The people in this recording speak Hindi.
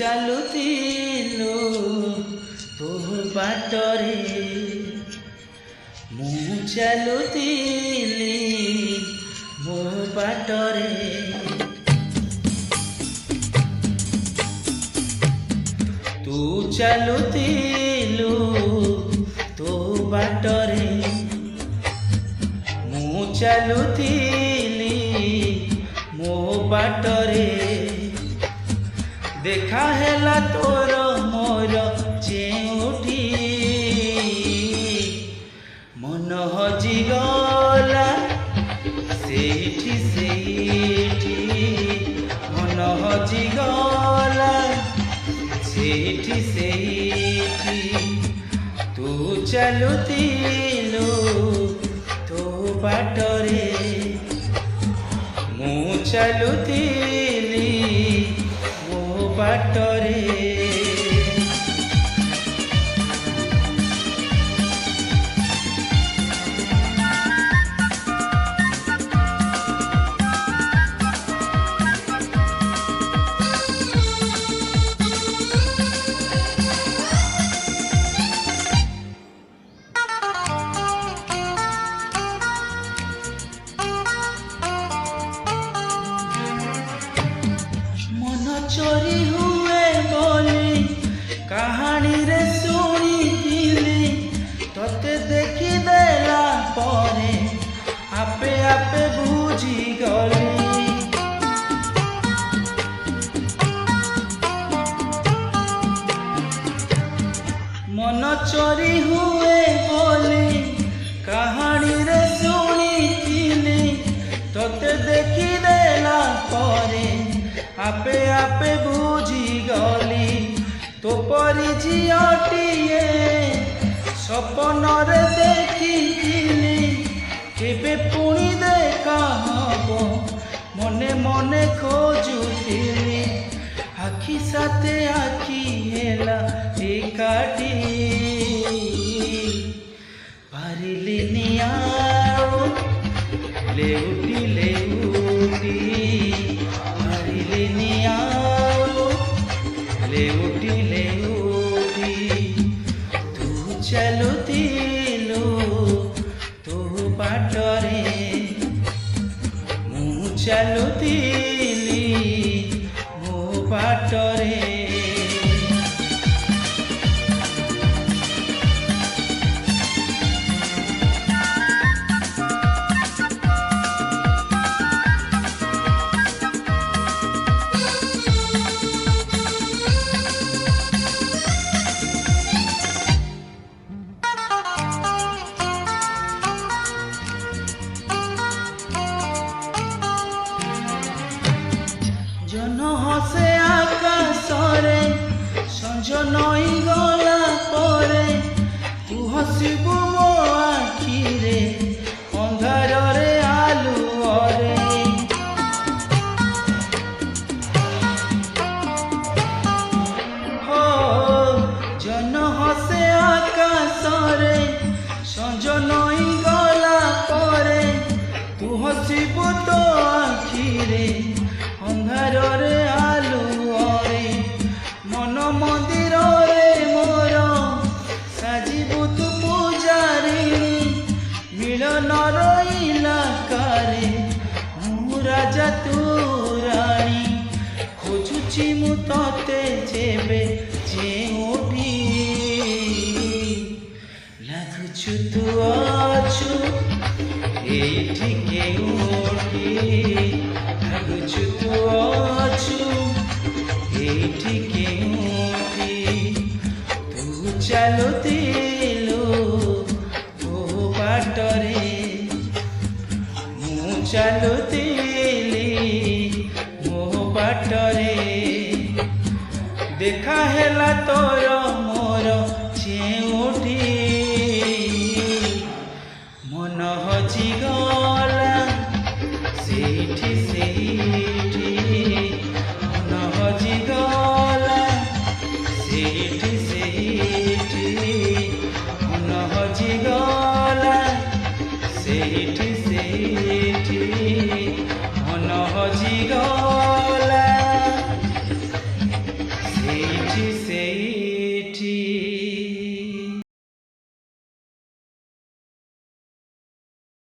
ଚାଲୁଥିଲୁ ତୋ ବାଟରେ ମୁଁ ଚାଲୁଥିଲି ମୋ ବାଟରେ ତୁ ଚାଲୁଥିଲୁ ତୋ ବାଟରେ ମୁଁ ଚାଲୁଥିଲି ମୋ ବାଟରେ देखा हेला तोर मोर जेउठी मन हजिगला सेठी सेठी मन हजिगला सेठी सेठी तू चलुतिलु तो बाटरे मु चलुतिली बाटरे चोरी हुए बोली कहानी रे शुणी तोते देखी देला परे आपे आपे बुझी गली मन चोरी हुए बोली कहानी रे शुणी तोते देखी देला परे आपे आपे बुझी गली तो परी झीटिए सपन रे देखी केबे पुणी देखा हब मने मने खोजुथिली आखि साथे आखि हेला एकाठी पारिलिनी आउ लेउटी लेउटी लेउटी लेउटी तू चलुतिलु तू बाटरे मु चलुतिली मो बाटरे जन हसे आकाशरे संज नई गला परे तू हसिबु मो आखिरे अंधार रे आलुअरे हो जन हसे आकाशरे संज नई गला परे तू हसिबु तो आखिरे अंधार रे आलुअरे मन मंदिर रे मोर साजिबु तू पूजारी मिलन इलाकारे मु राजा तू राणी खोजुची मु तते जेबे जेउठी लागुछु तू अछु एठी केउठी लागुछु तू अछु एठी केउठी तू चलुतिलु तो बाटरे मु चलुतिली मो बाटरे देखा हेला तोर मोर जेउठी मन हजिगला